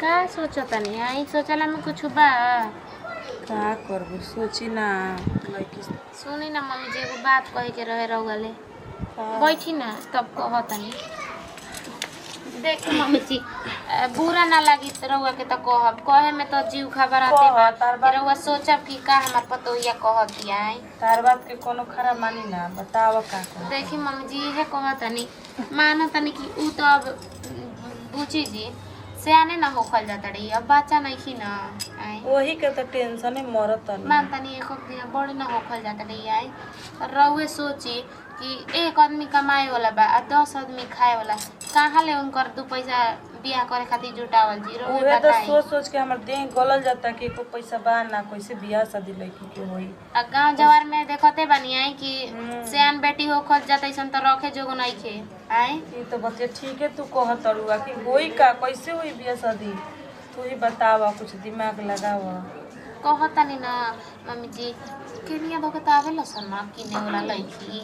का सोचतनी आई सोचला में कुछ बा। का करबू सोची ना लड़की सुनी ना मम्मी जी एगो बात कहे के रहे रहुआले बैठी ना तब कहतनी। देख मम्मी जी बुरा ना लगी रहुआ के तो कहब कहे में तो जीव खबराते बा कि रहुआ सोचब कि का हमार पतोहिया कह दिया है। तार बात के कोनो खराब मानी ना बताव का देखी मम्मी जी इहे कहतनी मानतनी कि ऊ तो अब बुची जी सियाने ना होखल जाता रही अब बच्चा नहीं खी ना आई वही के तो टेंशन है मरत मानतनी एक दिन बड़ी ना होखल जाता रही आई रहुए सोची कि एक आदमी कमाए वाला बा आ 10 आदमी खाए वाला कहाँ ले उनकर 2 पैसा बियाह करे खातिर जुटावल जी रहुए उहे तो बताई। सोच सोच के हमर देह गलल जाता कि एको पैसा बा ना कैसे बियाह शादी लड़की के होई। आ गांव जवार में देखते बानी आई कि सियान बेटी होखल जाता सन तो रखे जोगो नहीं खे आई ई तो बतिया ठीक है तू कहत तरुआ कि होई का कैसे होई बियाह शादी तू ही बतावा कुछ दिमाग लगावा। कहतनी ना मम्मी जी केनिया धोके तो आवेला सन्ना किने वाला लड़की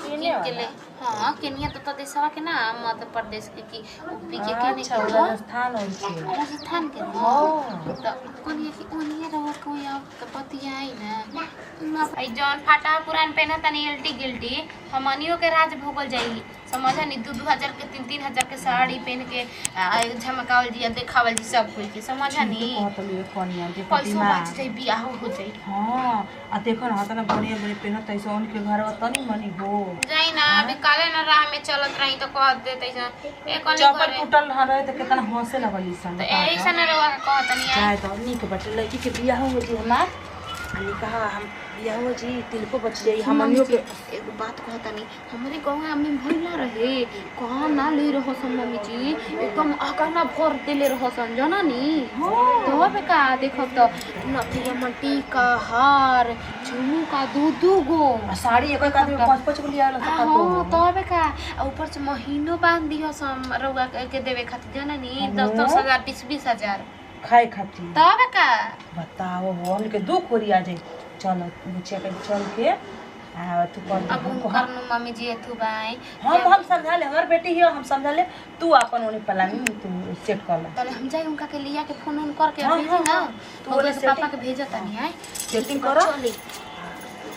किने के ले हाँ केनिया तो देशवा के ना मध्य प्रदेश के की यूपी के केने अच्छा के राजस्थान होई छे राजस्थान के हां तो कोनिया की ओनिया रहो कोई अब तो पतिया आई ना आई जौन फाटा पुरान पहना तनी एल्टी गिल्टी हमनियो के राज भोगल जाई समझा नहीं 2-2 हजार के 3-3 हजार के साड़ी पहन के झमकावल जी देखावल जी सब कोई के समझा नहीं कहतली कनिया जे पैसा बच जाई बियाह हो जाई। हां आ देखो ना तना बढ़िया बढ़िया पहनत ऐसा उनके घरवा तनी मनी हो जाई ना अभी काले ना राह में चलत रही तो कह देते एक अनी चप्पल करे टूटल रहे तो कितना हंसे लगली सन तो ऐसा ना रवा कहतनी चाहे तो निक बटे लड़की के बियाह हो जी हमार अली कहा हम बियाह हो जी तिलको बच जाई हमनियो के एगो बात कहतनी हमरे गांव में भइला रहे कहां ना ले रहो सन मम्मी जी एकदम आकाना भर देले रहो सन जाना नी तो बे का देखो तो नथिया मटी का हार झुमका दू गो साड़ी एक आदमी 5-5 गो लिया ला सकत हां तो बे का ऊपर से महीनो बांध दियो सम रउआ के देवे खातिर जाना नी 10-10 हजार 20-20 हजार खाए खाती तब का बताओ बोल के दुख हो रिया जे चलो बच्चे के चल के आ तू कर अब करनु मम्मी जी एथु बाई हम समझा ले हमर बेटी हियो हम समझा ले तू अपन ओने प्लानिंग तू सेट कर ले तले हम जाई उनका के लिया के फोन ऑन करके हाँ, भेजी ना तू तो बोले बोले पापा के भेजत नहीं है सेटिंग करो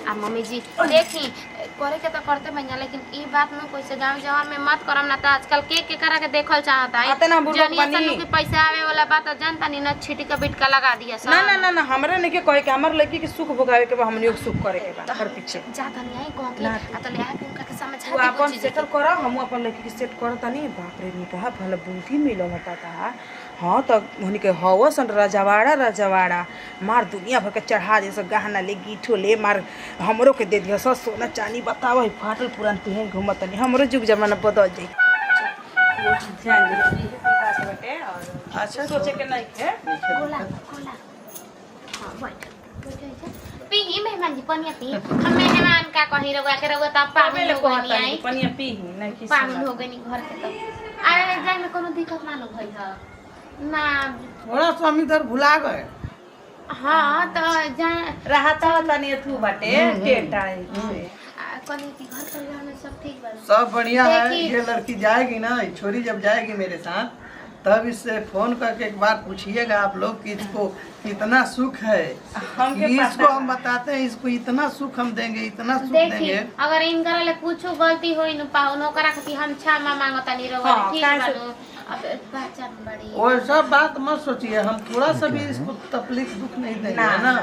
आ मम्मी जी देखी करे के तो करते भैया लेकिन ई बात में कोई से गांव जवार में मत करम ना त आजकल के करा के देखल चाहता है आते ना बुढ़ो बनी के पैसा आवे वाला बात जानता नहीं ना छिटी का बिटका लगा दिया सब ना हमरा नहीं के कहे के हमर लड़की के सुख भोगावे के बा हमनियो के सुख करे के बा हर पीछे ज्यादा नहीं आई कह के आ तो ले आ के उनका के समझा तू दे अपन सेटल कर हम अपन लड़की के सेट कर तनी बाप रे नी कहा भले बुद्धि मिलल होता था। हाँ तो उन्हीं के हवसन रजवाड़ा मार दुनिया भर के चढ़ा दे सब गहना ले गीठो ले मार हमरो के दे दियो सब सोना चांदी बताओ फाटल पुरान पहन घूमत नहीं हमरो जुग जमाना बदल जाई ध्यान दे बेटे और अच्छा सोचे के नहीं है गोला हां बैठ पी ही मेहमान जी पनिया पी हम मेहमान का कही रहुआ के रहुआ त पागल हो गई आई पनिया पी नहीं किसी पागल हो गई घर के तो आए जाए में कोनो दिक्कत ना भई है ना थोड़ा सा हम इधर भुला गए। हाँ तो जा रहता तनी थू बाटे टेटा से कल की घर परिवार में सब ठीक बा सब बढ़िया है। देखिए। ये लड़की जाएगी ना ये छोरी जब जाएगी मेरे साथ तब इससे फोन करके एक बार पूछिएगा आप लोग कि इसको कितना सुख है। हमके इसको हम बताते हैं इसको इतना सुख हम देंगे इतना सुख देखिए देंगे। अगर इनकरा ले कुछ गलती होई न पाओ नो करा खातिर हम क्षमा मांगता नहीं रहो हाँ, ठीक काहे बानो अब बच्चा बड़ी और सब बात मत सोचिए हम थोड़ा सा भी इसको तकलीफ दुख नहीं देंगे ना। है ना।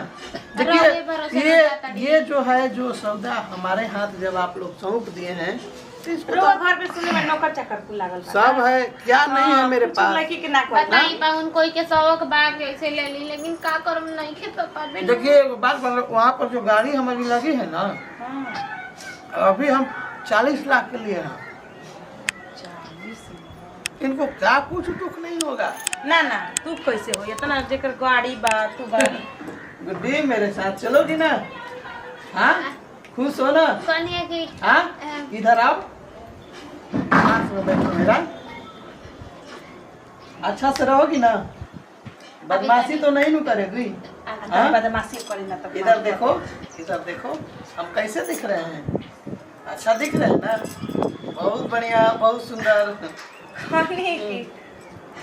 रहे भरोसे देखिए में जाता नहीं। ये जो है जो सौदा हमारे हाथ जब आप लोग सौंप दिए हैं तो इसको रोज तो घर पे सुने में नौकर चाकर को लागल बा सब है क्या नहीं है मेरे पास। लड़की के ना कोई बताई पाउन कोई के शौक बाग ऐसे ले ली लेकिन का करम नहीं खे तो पाबे देखिए एक बात वहाँ पर जो गाड़ी हमारी लगी है ना अभी हम 40 लाख के लिए हैं। इनको क्या कुछ दुख नहीं होगा। ना तू कैसे हो इतना जेकर गाड़ी बा तू गाड़ी गुड्डी मेरे साथ चलोगी ना। हाँ खुश हो ना। कनिया की हाँ इधर आओ पास में बैठो मेरा। अच्छा से रहोगी ना बदमाशी तो नहीं नु करेगी। हाँ? बदमाशी करी ना तो इधर देखो हम कैसे दिख रहे हैं। अच्छा दिख रहे हैं ना बहुत बढ़िया बहुत सुंदर। खाने की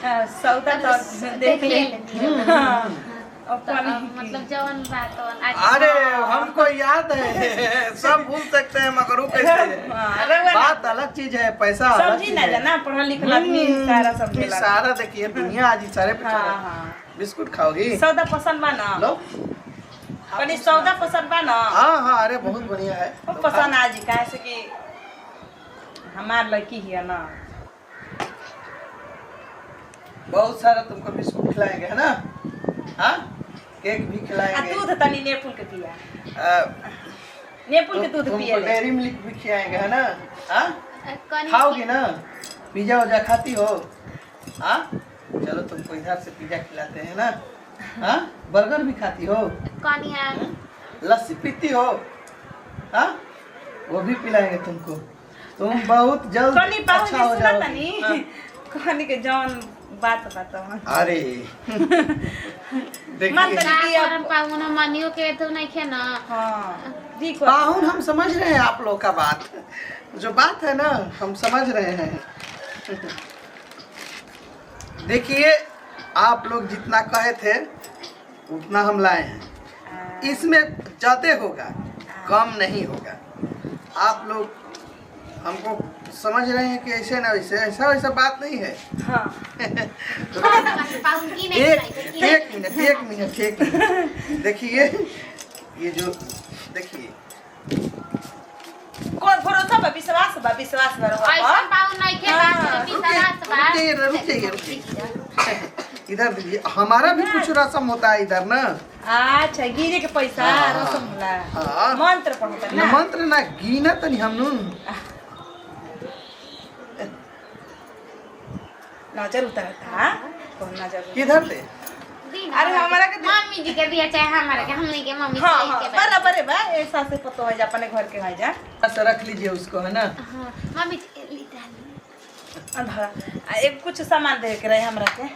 सौदा तो देख ले हाँ, तो अपन मतलब जवन बात अरे हमको याद है सब भूल सकते हैं मगर वो कैसे है? बात अलग चीज है, पैसा अलग समझी चीज ना है। जाना पढ़ा लिखा आदमी सारा समझेला। सारा देखिए दुनिया आज इशारे पे चल रहा है। हाँ बिस्कुट खाओगी? सौदा पसंद बा ना लो। कनी सौदा पसंद बा ना हाँ हाँ अरे बहुत बढ़िया है। खूब पसंद आज काहे से कि हमार लड़की है ना बहुत सारा तुमको बिस्कुट खिलाएंगे है ना? हाँ केक भी आ खिलाएंगे। दूध तनी नेपुल के पिया अ, नेपुल के दूध तुमको पिए ले डेयरी मिल्क भी खिलाएंगे है ना? हाँ कनी खाओगी ना? पिज्जा वज्जा खाती हो? हाँ चलो तुमको इधर से पिज्जा खिलाते हैं ना? हाँ बर्गर भी खाती हो? कनी है लस्सी पीती हो? हाँ वो भी पिलाएंगे तुमको। तुम बहुत जल्द कनी पाऊ अच्छा हो सुना जाओगी। तनी हाँ। कनी के जौन बात बताओ अरे मत देखिए तनी परम पाहुन मानियो के तो नहीं खे ना हां जी को पाहुन हम समझ रहे हैं आप लोग का बात, जो बात है ना हम समझ रहे हैं। देखिए आप लोग जितना कहे थे उतना हम लाए हैं, इसमें ज्यादा होगा कम नहीं होगा। आप लोग हमको समझ रहे हैं कि ऐसे ना वैसे, ऐसा वैसा बात नहीं है। हां पाहुन की नहीं एक मिनट देखिए ये जो देखिए कौन भरोसा बा विश्वास बा ऐसा पाहुन नहीं खे बात विश्वास बा रुक जाइए इधर देखिए हमारा भी कुछ रस्म होता है इधर ना। अच्छा गिरे के पैसा हाँ। रसम होला हाँ। मंत्र पढ़ता न ना मंत्र ना गिना तनी हमनु नजर उतारता कौन नजर किधर ले? अरे हमारा के मम्मी जी के दिया चाहे हमारे के हमने के मम्मी हां जी हां के बराबर है बा ऐसा से पतो है जा अपने घर के है जा ऐसा रख लीजिए उसको है ना। हां मम्मी जी लीता अंधारा एक कुछ सामान दे के रहे हमरा के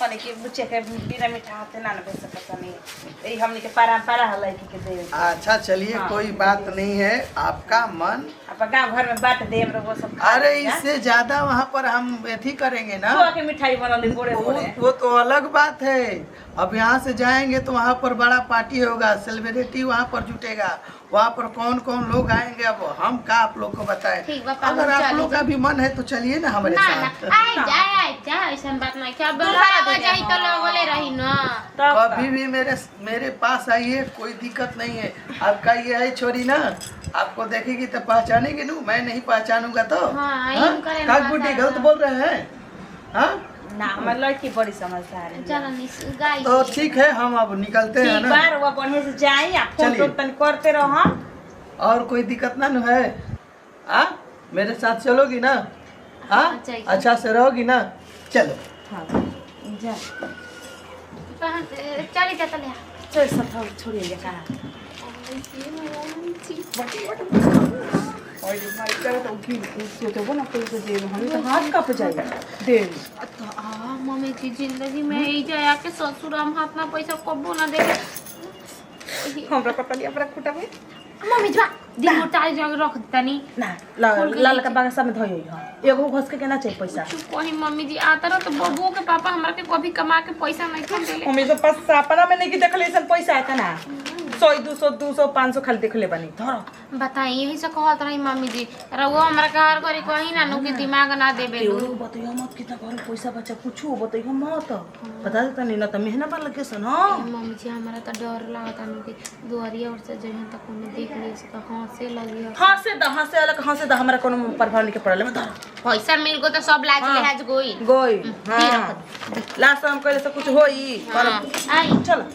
कने के बुच्चे के बिना मीठा हाथे ना बेच सकता नहीं यही हमनी के परंपरा है लड़की के दे अच्छा चलिए हाँ। कोई बात नहीं है, आपका मन। अपन गांव घर में बांट देम रगो सब अरे इससे ज्यादा वहाँ पर हम एथी करेंगे ना। खोआ के मिठाई बनल बोड़े बोड़े वो तो अलग बात है। अब यहाँ से जाएंगे तो वहाँ पर बड़ा पार्टी होगा, सेलिब्रिटी वहाँ पर जुटेगा, वहाँ पर कौन कौन लोग आएंगे। अब हम का आप लोग को बताएं। ठीक बा, अगर आप चलिए। लोग का भी मन है तो चलिए ना हमारे ना ना साथ। आई जा ऐसा बात नहीं क्या बोला जाई तो लगले रही ना कभी भी मेरे पास आइए, कोई दिक्कत नहीं है। आपका ये है छोरी ना, आपको देखेगी तो पहचानेगी ना, मैं नहीं पहचानूंगा तो। हाँ, हाँ? यूं करें ना काक बुड्ढी बात गलत है। बोल रहे हैं हाँ? ना हमार लड़की बड़ी समझदार है चलो निस गाई तो ठीक है हम अब निकलते हैं ठीक ना। बार वो बढ़िया से जाई आ फोन चलिए। तो तन करते रहो और कोई दिक्कत ना न है? हाँ मेरे साथ चलोगी ना? हाँ चाहिए। अच्छा से रहोगी ना? चलो। हां जा चली जा तले चल सब छोड़िए कहां और मार कर तो की सोचो वो ना कोई तो दे हम तो हाथ कप जाएगा दे तो मम्मी की जिंदगी में ई जाया के ससुर हम हाथ में पैसा कबो ना देखे हमरा पता नहीं अपना खुटा में मम्मी जा दिन में 40 जगह रख देतानी ना लाल का बागा में धोई हां एगो घस के ना चाहिए पैसा कोई मम्मी जी आता रहो तो बबुओ के पापा हमरा के कभी कमा के पैसा नहीं खा देले हमें तो पास अपना में नहीं देखले ऐसा पैसा है ना 100 200 200 500 खाली देखले बनी धरो बताई यही से कहत रही मम्मी जी रहुओ हमरा के हर करी कहीं ना नु के दिमाग ना देबे केवरो बताइयो मत कितना घर पैसा बचा कुछ बताइयो मत बता देता नहीं ना तो मेहनत पर लगे सन हां मम्मी जी हमरा तो डर लागता नु के दुआरिया और से जहन तक कोनो देख लिए से तो हंसे लगी हंसे अलग हंसे द हमरा कोनो प्रभाव नहीं के पड़ले में धरो पैसा मिल गो तो सब लाज हाँ। लिहाज गोई गोई हां लास्ट हम कहले से कुछ होई पर आई चल